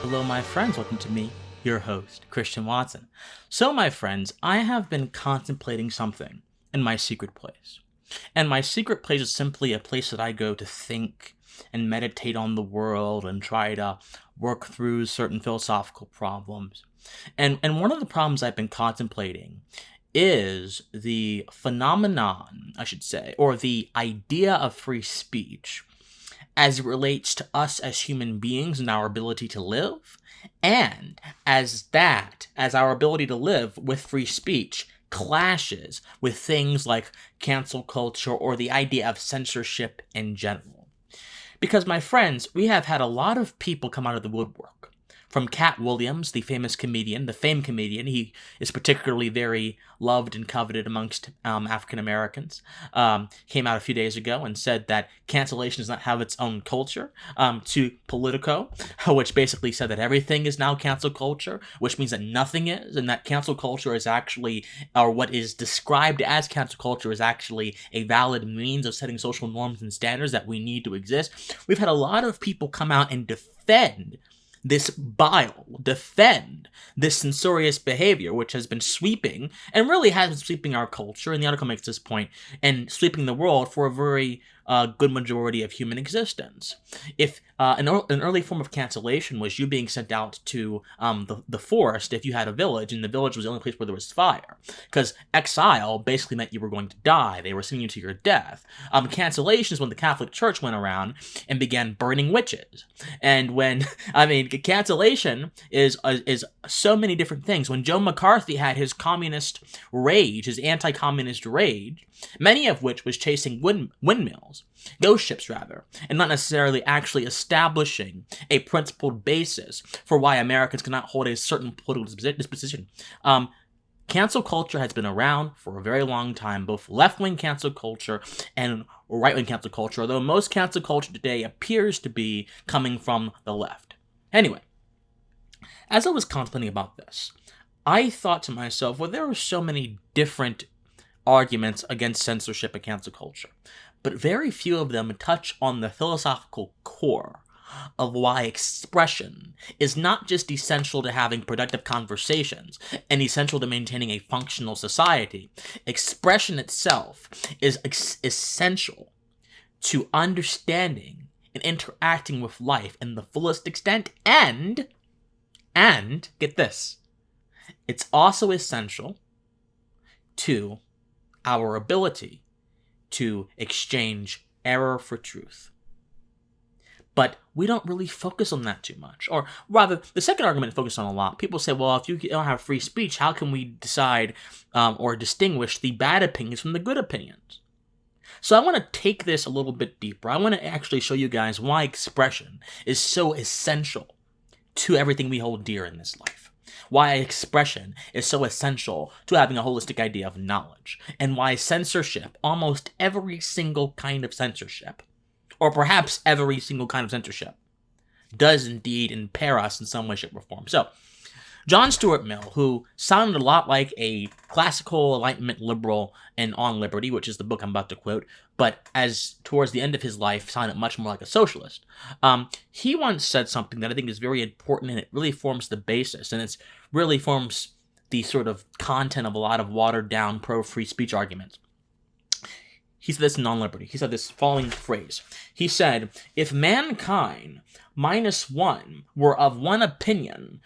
Hello, my friends. Welcome to me, your host, Christian Watson. So, my friends, I have been contemplating something in my secret place. And my secret place is simply a place that I go to think and meditate on the world and try to work through certain philosophical problems. And one of the problems I've been contemplating is the phenomenon, I should say, or the idea of free speech as it relates to us as human beings and our ability to live, and as our ability to live with free speech clashes with things like cancel culture or the idea of censorship in general. Because, my friends, we have had a lot of people come out of the woodwork. From Cat Williams, the famous comedian, the famed comedian. He is particularly very loved and coveted amongst African Americans. Came out a few days ago and said that cancellation does not have its own culture. To Politico, which basically said that everything is now cancel culture, which means that nothing is, and that cancel culture is actually, or what is described as cancel culture is actually a valid means of setting social norms and standards that we need to exist. We've had a lot of people come out and defend this censorious behavior, which has been sweeping, and really has been sweeping our culture, and the article makes this point, and sweeping the world for a very good majority of human existence. If an early form of cancellation was you being sent out to the forest if you had a village, and the village was the only place where there was fire, because exile basically meant you were going to die. They were sending you to your death. Cancellation is when the Catholic Church went around and began burning witches. And when, cancellation is so many different things. When Joe McCarthy had his communist rage, his anti-communist rage, many of which was chasing windmills, ghost ships rather, and not necessarily actually establishing a principled basis for why Americans cannot hold a certain political disposition. Cancel culture has been around for a very long time, both left-wing cancel culture and right-wing cancel culture, although most cancel culture today appears to be coming from the left. Anyway, as I was contemplating about this, I thought to myself, well, there are so many different arguments against censorship and cancel culture, but very few of them touch on the philosophical core of why expression is not just essential to having productive conversations and essential to maintaining a functional society. Expression itself is essential to understanding and interacting with life in the fullest extent, and get this, it's also essential to our ability to exchange error for truth. But we don't really focus on that too much. Or rather, the second argument focuses on a lot. People say, well, if you don't have free speech, how can we decide or distinguish the bad opinions from the good opinions? So I want to take this a little bit deeper. I want to actually show you guys why expression is so essential to everything we hold dear in this life. Why expression is so essential to having a holistic idea of knowledge. And why censorship, almost every single kind of censorship, or perhaps every single kind of censorship, does indeed impair us in some way, shape, or form. So, John Stuart Mill, who sounded a lot like a classical Enlightenment liberal in On Liberty, which is the book I'm about to quote, but as towards the end of his life sounded much more like a socialist, he once said something that I think is very important, and it really forms the basis, and it really forms the sort of content of a lot of watered-down pro-free speech arguments. He said this in On Liberty. He said this following phrase. He said, "If mankind minus one were of one opinion,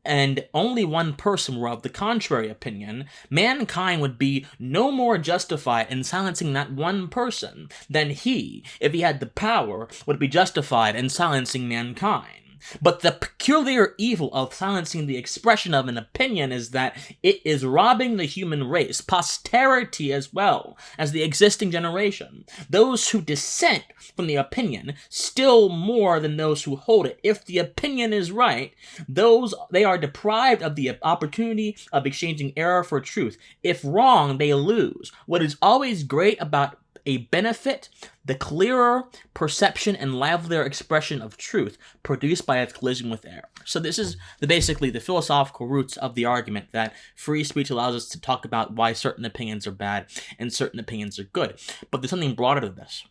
and only one person were of the contrary opinion, mankind would be no more justified in silencing that one person than he, if he had the power, would be justified in silencing mankind. But the peculiar evil of silencing the expression of an opinion is that it is robbing the human race, posterity as well as the existing generation, those who dissent from the opinion, still more than those who hold it. If the opinion is right, they are deprived of the opportunity of exchanging error for truth. If wrong, they lose. What is always great about a benefit the clearer perception and livelier expression of truth produced by its collision with error. So this is basically the philosophical roots of the argument that free speech allows us to talk about why certain opinions are bad and certain opinions are good. But there's something broader to this.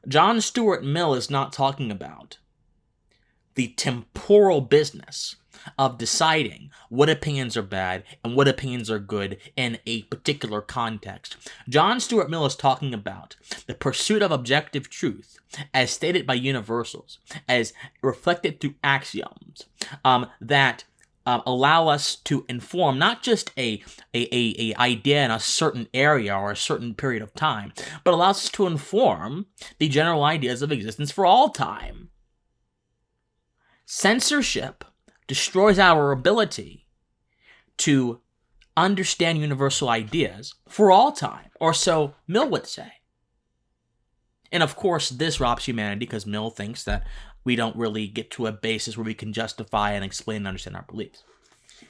John Stuart Mill is not talking about the temporal business of deciding what opinions are bad and what opinions are good in a particular context. John Stuart Mill is talking about the pursuit of objective truth as stated by universals, as reflected through axioms that allow us to inform not just a idea in a certain area or a certain period of time, but allows us to inform the general ideas of existence for all time. Censorship destroys our ability to understand universal ideas for all time, or so Mill would say. And of course, this robs humanity because Mill thinks that we don't really get to a basis where we can justify and explain and understand our beliefs.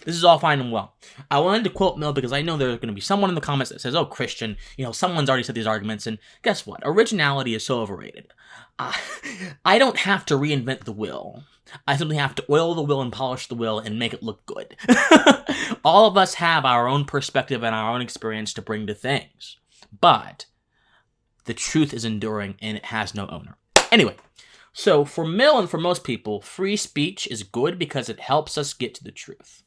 This is all fine and well. I wanted to quote Mill because I know there's going to be someone in the comments that says, oh, Christian, someone's already said these arguments, and guess what? Originality is so overrated. I don't have to reinvent the wheel. I simply have to oil the wheel and polish the wheel and make it look good. All of us have our own perspective and our own experience to bring to things. But the truth is enduring and it has no owner. Anyway, so for Mill and for most people, free speech is good because it helps us get to the truth.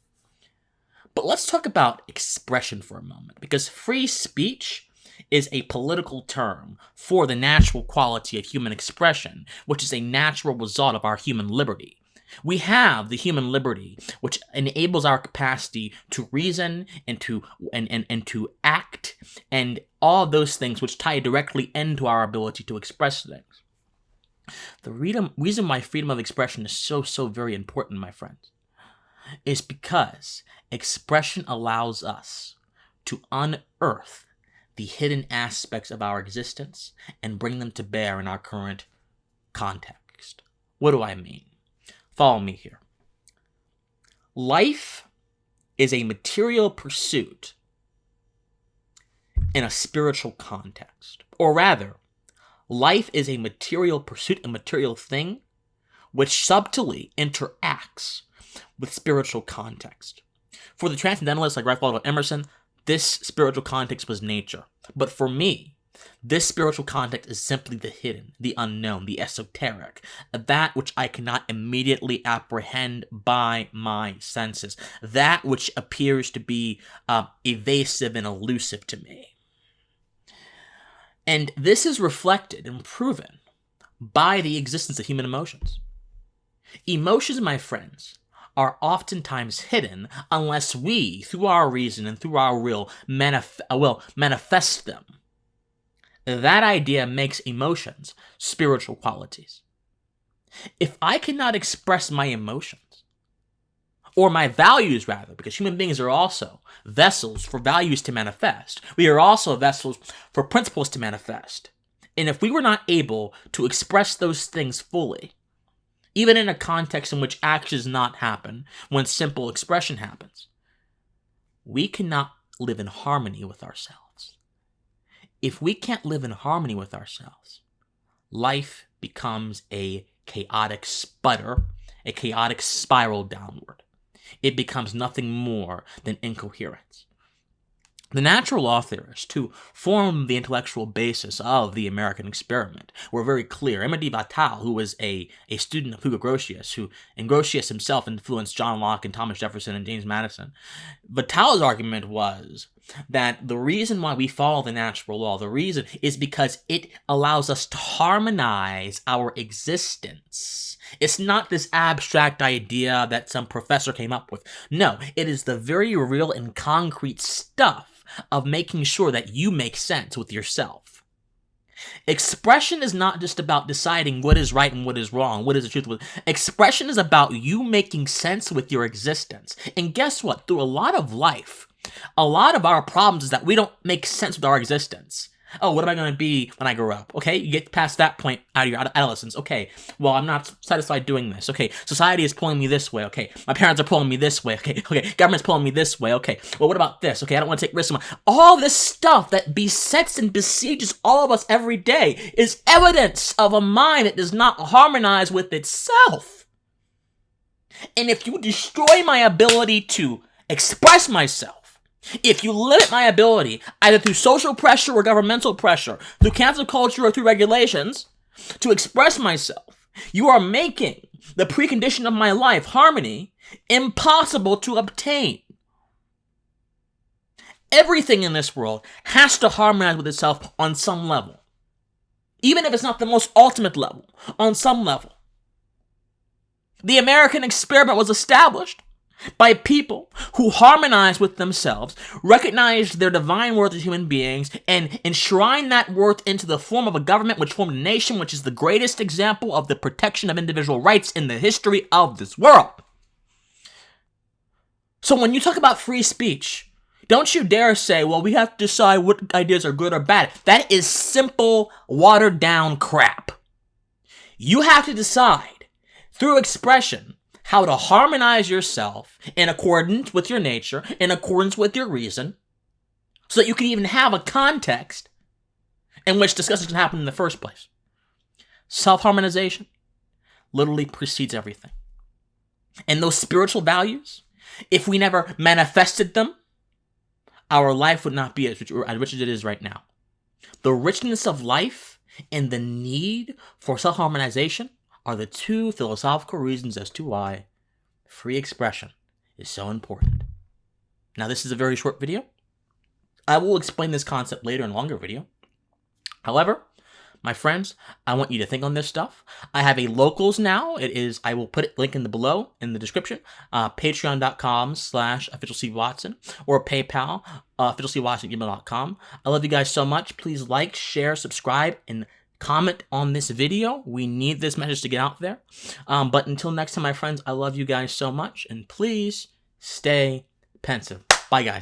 But let's talk about expression for a moment, because free speech is a political term for the natural quality of human expression, which is a natural result of our human liberty. We have the human liberty, which enables our capacity to reason and to act, and all of those things which tie directly into our ability to express things. The reason why freedom of expression is so very important, my friends, is because expression allows us to unearth the hidden aspects of our existence and bring them to bear in our current context. What do I mean? Follow me here. Life is a material pursuit in a spiritual context. Or rather, life is a material pursuit, a material thing, which subtly interacts with spiritual context. For the transcendentalists like Ralph Waldo Emerson, this spiritual context was nature. But for me, this spiritual context is simply the hidden, the unknown, the esoteric, that which I cannot immediately apprehend by my senses, that which appears to be evasive and elusive to me. And this is reflected and proven by the existence of human emotions. Emotions, my friends, are oftentimes hidden unless we, through our reason and through our will, manifest them. That idea makes emotions spiritual qualities. If I cannot express my emotions, or my values rather, because human beings are also vessels for values to manifest, we are also vessels for principles to manifest. And if we were not able to express those things fully, even in a context in which actions not happen, when simple expression happens, we cannot live in harmony with ourselves. If we can't live in harmony with ourselves, life becomes a chaotic sputter, a chaotic spiral downward. It becomes nothing more than incoherence. The natural law theorists, who form the intellectual basis of the American experiment, were very clear. Aimé Vital, who was a student of Hugo Grotius, and Grotius himself influenced John Locke and Thomas Jefferson and James Madison. Vital's argument was that the reason why we follow the natural law, the reason is because it allows us to harmonize our existence. It's not this abstract idea that some professor came up with. No, it is the very real and concrete stuff of making sure that you make sense with yourself. Expression is not just about deciding what is right and what is wrong, what is the truth. Expression is about you making sense with your existence. And guess what? Through a lot of life, a lot of our problems is that we don't make sense with our existence. Oh, what am I going to be when I grow up? Okay, you get past that point out of your adolescence. Okay, well, I'm not satisfied doing this. Okay, society is pulling me this way. Okay, my parents are pulling me this way. Okay, government's pulling me this way. Okay, well, what about this? Okay, I don't want to take risks. All this stuff that besets and besieges all of us every day is evidence of a mind that does not harmonize with itself. And if you destroy my ability to express myself, if you limit my ability, either through social pressure or governmental pressure, through cancel culture or through regulations, to express myself, you are making the precondition of my life, harmony, impossible to obtain. Everything in this world has to harmonize with itself on some level. Even if it's not the most ultimate level, on some level. The American experiment was established by people who harmonized with themselves, recognized their divine worth as human beings, and enshrined that worth into the form of a government which formed a nation, which is the greatest example of the protection of individual rights in the history of this world. So when you talk about free speech, don't you dare say, well, we have to decide what ideas are good or bad. That is simple, watered-down crap. You have to decide, through expression, how to harmonize yourself in accordance with your nature, in accordance with your reason, so that you can even have a context in which discussions can happen in the first place. Self-harmonization literally precedes everything. And those spiritual values, if we never manifested them, our life would not be as rich as it is right now. The richness of life and the need for self-harmonization are the two philosophical reasons as to why free expression is so important. Now, this is a very short video. I will explain this concept later in a longer video. However, my friends, I want you to think on this stuff. I have a locals now. I will put it link in the below in the description. Patreon.com/officialstevewatson or PayPal, officialstevewatson@gmail.com. I love you guys so much. Please like, share, subscribe, and comment on this video. We need this message to get out there. But until next time, my friends, I love you guys so much. And please stay pensive. Bye, guys.